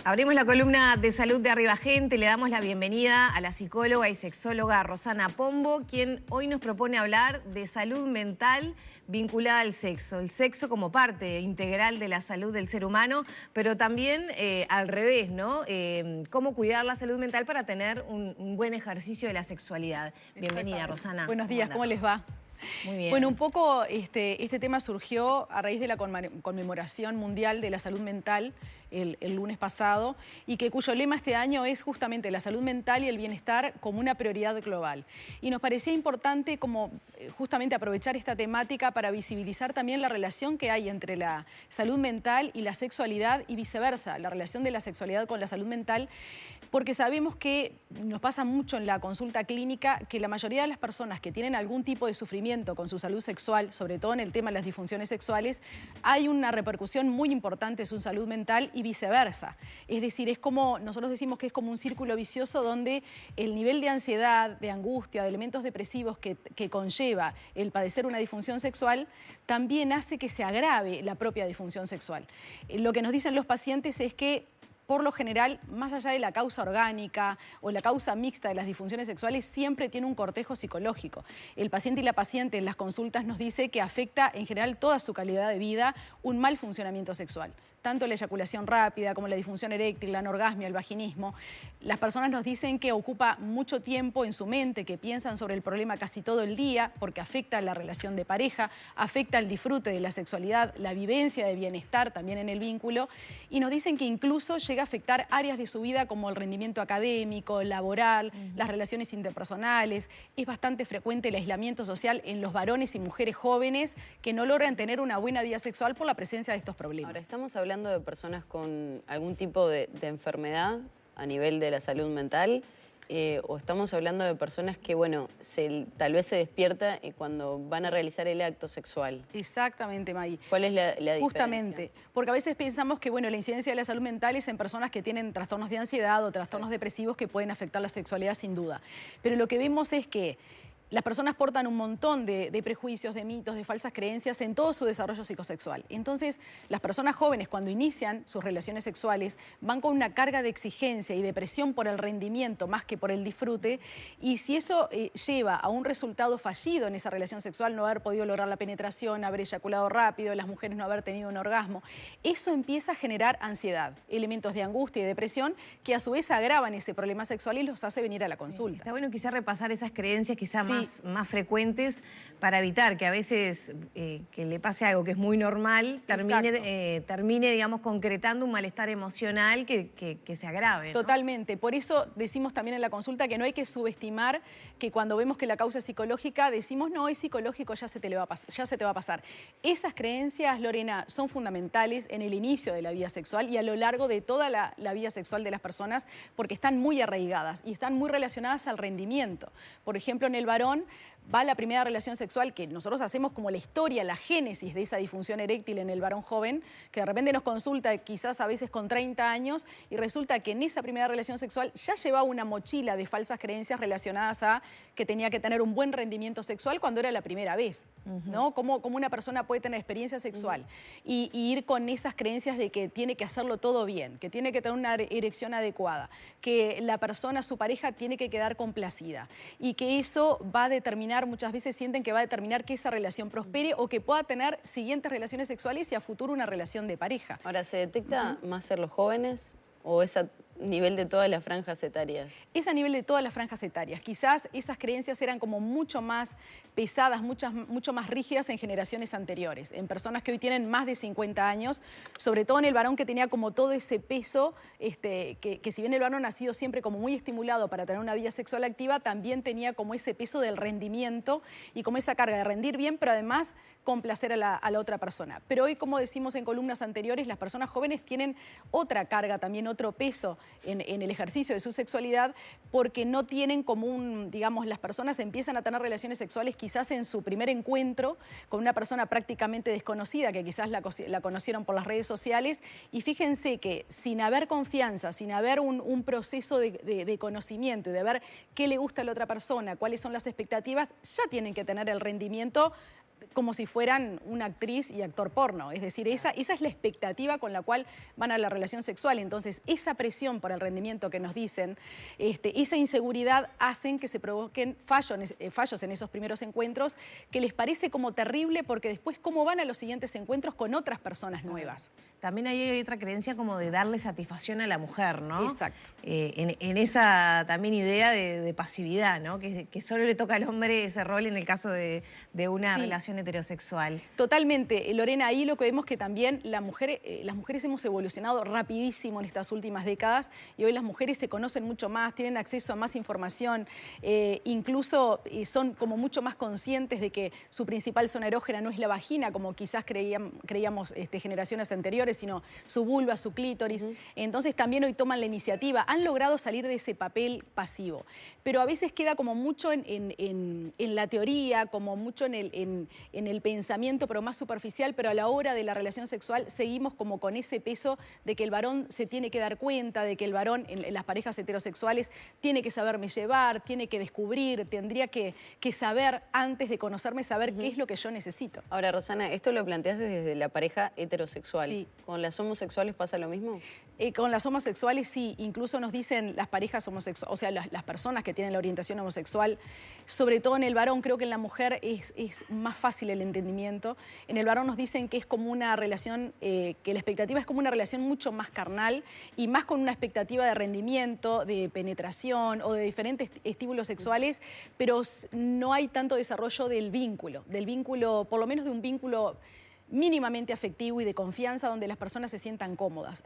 Abrimos la columna de salud de Arriba Gente. Le damos la bienvenida a la psicóloga y sexóloga Rosana Pombo, quien hoy nos propone hablar de salud mental vinculada al sexo. El sexo como parte integral de la salud del ser humano, pero también al revés, ¿no? Cómo cuidar la salud mental para tener un buen ejercicio de la sexualidad. Bienvenida, Rosana. Buenos días, ¿cómo les va? Muy bien. Bueno, un poco este tema surgió a raíz de la conmemoración mundial de la salud mental el lunes pasado y cuyo lema este año es justamente la salud mental y el bienestar como una prioridad global. Y nos parecía importante como justamente aprovechar esta temática para visibilizar también la relación que hay entre la salud mental y la sexualidad y viceversa, la relación de la sexualidad con la salud mental, porque sabemos que nos pasa mucho en la consulta clínica que la mayoría de las personas que tienen algún tipo de sufrimiento con su salud sexual, sobre todo en el tema de las disfunciones sexuales, hay una repercusión muy importante en su salud mental y viceversa. Es decir, es como, nosotros decimos que es como un círculo vicioso donde el nivel de ansiedad, de angustia, de elementos depresivos que conlleva el padecer una disfunción sexual, también hace que se agrave la propia disfunción sexual. Lo que nos dicen los pacientes es que por lo general, más allá de la causa orgánica o la causa mixta de las disfunciones sexuales, siempre tiene un cortejo psicológico. El paciente y la paciente en las consultas nos dice que afecta en general toda su calidad de vida un mal funcionamiento sexual. Tanto la eyaculación rápida como la disfunción eréctil, la anorgasmia, el vaginismo. Las personas nos dicen que ocupa mucho tiempo en su mente, que piensan sobre el problema casi todo el día, porque afecta la relación de pareja, afecta el disfrute de la sexualidad, la vivencia de bienestar también en el vínculo, y nos dicen que incluso llega a afectar áreas de su vida como el rendimiento académico, laboral, las relaciones interpersonales. Es bastante frecuente el aislamiento social en los varones y mujeres jóvenes que no logran tener una buena vida sexual por la presencia de estos problemas. Ahora, estamos hablando de personas con algún tipo de enfermedad a nivel de la salud mental, o estamos hablando de personas que, bueno, tal vez se despierta cuando van a realizar el acto sexual. Exactamente, Maggie. ¿Cuál es la diferencia? Justamente, porque a veces pensamos que, bueno, la incidencia de la salud mental es en personas que tienen trastornos de ansiedad o trastornos depresivos que pueden afectar la sexualidad sin duda. Pero lo que vemos es que las personas portan un montón de prejuicios, de mitos, de falsas creencias en todo su desarrollo psicosexual. Entonces, las personas jóvenes cuando inician sus relaciones sexuales van con una carga de exigencia y de presión por el rendimiento más que por el disfrute, y si eso lleva a un resultado fallido en esa relación sexual, no haber podido lograr la penetración, haber eyaculado rápido, las mujeres no haber tenido un orgasmo, eso empieza a generar ansiedad, elementos de angustia y depresión que a su vez agravan ese problema sexual y los hace venir a la consulta. Está bueno quizá repasar esas creencias quizá más frecuentes para evitar que a veces que le pase algo que es muy normal, termine digamos, concretando un malestar emocional que se agrave, ¿no? Totalmente. Por eso decimos también en la consulta que no hay que subestimar que cuando vemos que la causa es psicológica, decimos, no, es psicológico, ya se te va a pasar. Esas creencias, Lorena, son fundamentales en el inicio de la vida sexual y a lo largo de toda la vida sexual de las personas, porque están muy arraigadas y están muy relacionadas al rendimiento. Por ejemplo, en el varón va la primera relación sexual, que nosotros hacemos como la historia, la génesis de esa disfunción eréctil en el varón joven, que de repente nos consulta quizás a veces con 30 años y resulta que en esa primera relación sexual ya llevaba una mochila de falsas creencias relacionadas a que tenía que tener un buen rendimiento sexual cuando era la primera vez, ¿no? Cómo una persona puede tener experiencia sexual y ir con esas creencias de que tiene que hacerlo todo bien, que tiene que tener una erección adecuada, que la persona, su pareja, tiene que quedar complacida y que eso va a determinar, muchas veces sienten que va a determinar que esa relación prospere o que pueda tener siguientes relaciones sexuales y a futuro una relación de pareja. Ahora, ¿se detecta más en los jóvenes o es a nivel de todas las franjas etarias? Es a nivel de todas las franjas etarias. Quizás esas creencias eran como mucho más pesadas, mucho más rígidas en generaciones anteriores, en personas que hoy tienen más de 50 años, sobre todo en el varón que tenía como todo ese peso, que si bien el varón ha sido siempre como muy estimulado para tener una vida sexual activa, también tenía como ese peso del rendimiento y como esa carga de rendir bien, pero además complacer a la otra persona. Pero hoy, como decimos en columnas anteriores, las personas jóvenes tienen otra carga, también otro peso en el ejercicio de su sexualidad, porque no tienen como digamos, las personas empiezan a tener relaciones sexuales quizás en su primer encuentro con una persona prácticamente desconocida, que quizás la conocieron por las redes sociales, y fíjense que sin haber confianza, sin haber un proceso de conocimiento y de ver qué le gusta a la otra persona, cuáles son las expectativas, ya tienen que tener el rendimiento como si fueran una actriz y actor porno. Es decir, esa es la expectativa con la cual van a la relación sexual. Entonces, esa presión por el rendimiento que nos dicen, esa inseguridad hacen que se provoquen fallos en esos primeros encuentros, que les parece como terrible porque después cómo van a los siguientes encuentros con otras personas nuevas. También hay otra creencia como de darle satisfacción a la mujer, ¿no? Exacto. En esa también idea de pasividad, ¿no? Que solo le toca al hombre ese rol en el caso de una relación heterosexual. Totalmente. Lorena, ahí lo que vemos que también las mujeres hemos evolucionado rapidísimo en estas últimas décadas y hoy las mujeres se conocen mucho más, tienen acceso a más información, incluso son como mucho más conscientes de que su principal zona erógena no es la vagina, como quizás creíamos generaciones anteriores, sino su vulva, su clítoris. Entonces también hoy toman la iniciativa, han logrado salir de ese papel pasivo, pero a veces queda como mucho en la teoría, como mucho en el pensamiento, pero más superficial, pero a la hora de la relación sexual seguimos como con ese peso de que el varón se tiene que dar cuenta, de que el varón en las parejas heterosexuales tiene que saberme llevar, tiene que descubrir, tendría que saber antes de conocerme, saber qué es lo que yo necesito. Ahora, Rosana, esto lo planteas desde la pareja heterosexual. Sí. ¿Con las homosexuales pasa lo mismo? Con las homosexuales sí, incluso nos dicen las parejas homosexuales, o sea, las personas que tienen la orientación homosexual, sobre todo en el varón, creo que en la mujer es más fácil el entendimiento. En el varón nos dicen que es como una relación, que la expectativa es como una relación mucho más carnal y más con una expectativa de rendimiento, de penetración o de diferentes estímulos sexuales, pero no hay tanto desarrollo del vínculo, por lo menos de un vínculo mínimamente afectivo y de confianza donde las personas se sientan cómodas.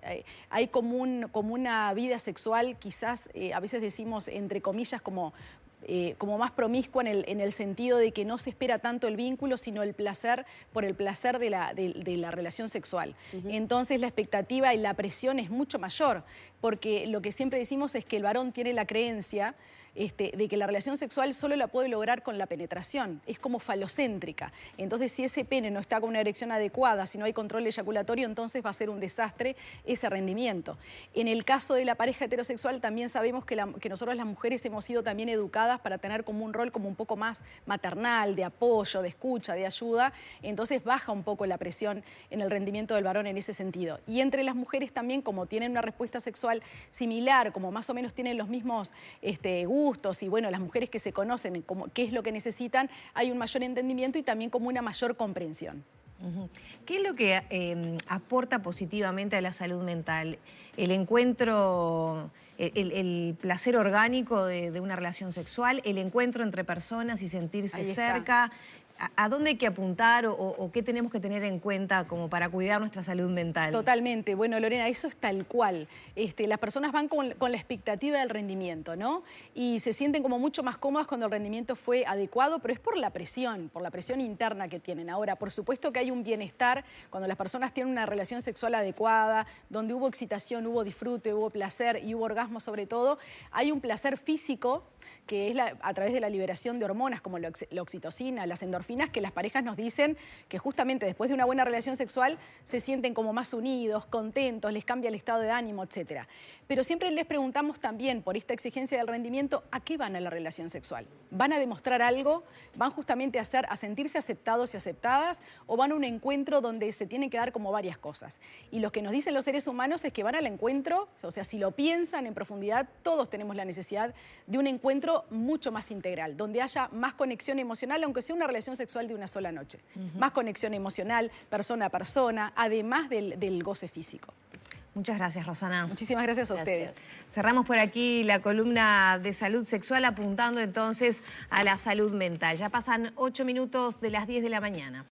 Hay como una vida sexual, quizás a veces decimos entre comillas como más promiscua en el sentido de que no se espera tanto el vínculo, sino el placer por el placer de la relación sexual. Entonces la expectativa y la presión es mucho mayor, porque lo que siempre decimos es que el varón tiene la creencia de que la relación sexual solo la puede lograr con la penetración, es como falocéntrica. Entonces, si ese pene no está con una erección adecuada, si no hay control eyaculatorio, entonces va a ser un desastre ese rendimiento. En el caso de la pareja heterosexual, también sabemos que nosotros las mujeres hemos sido también educadas para tener como un rol como un poco más maternal, de apoyo, de escucha, de ayuda, entonces baja un poco la presión en el rendimiento del varón en ese sentido. Y entre las mujeres también, como tienen una respuesta sexual similar, como más o menos tienen los mismos gustos, y bueno, las mujeres que se conocen como qué es lo que necesitan, hay un mayor entendimiento y también como una mayor comprensión. ¿Qué es lo que aporta positivamente a la salud mental? El encuentro, el placer orgánico de una relación sexual, el encuentro entre personas y sentirse cerca. ¿A dónde hay que apuntar o qué tenemos que tener en cuenta como para cuidar nuestra salud mental? Totalmente. Bueno, Lorena, eso es tal cual. Las personas van con la expectativa del rendimiento, ¿no? Y se sienten como mucho más cómodas cuando el rendimiento fue adecuado, pero es por la presión interna que tienen. Ahora, por supuesto que hay un bienestar cuando las personas tienen una relación sexual adecuada, donde hubo excitación, hubo disfrute, hubo placer y hubo orgasmo sobre todo. Hay un placer físico que es a través de la liberación de hormonas como la oxitocina, las endorfinas, que las parejas nos dicen que justamente después de una buena relación sexual se sienten como más unidos, contentos, les cambia el estado de ánimo, etc. Pero siempre les preguntamos también, por esta exigencia del rendimiento, ¿a qué van a la relación sexual? ¿Van a demostrar algo? ¿Van justamente a sentirse aceptados y aceptadas? ¿O van a un encuentro donde se tienen que dar como varias cosas? Y lo que nos dicen los seres humanos es que van al encuentro, o sea, si lo piensan en profundidad, todos tenemos la necesidad de un encuentro mucho más integral, donde haya más conexión emocional, aunque sea una relación sexual de una sola noche. Más conexión emocional, persona a persona, además del goce físico. Muchas gracias, Rosana. Muchísimas gracias a ustedes. Cerramos por aquí la columna de salud sexual apuntando entonces a la salud mental. Ya pasan 8 minutos de las 10 de la mañana.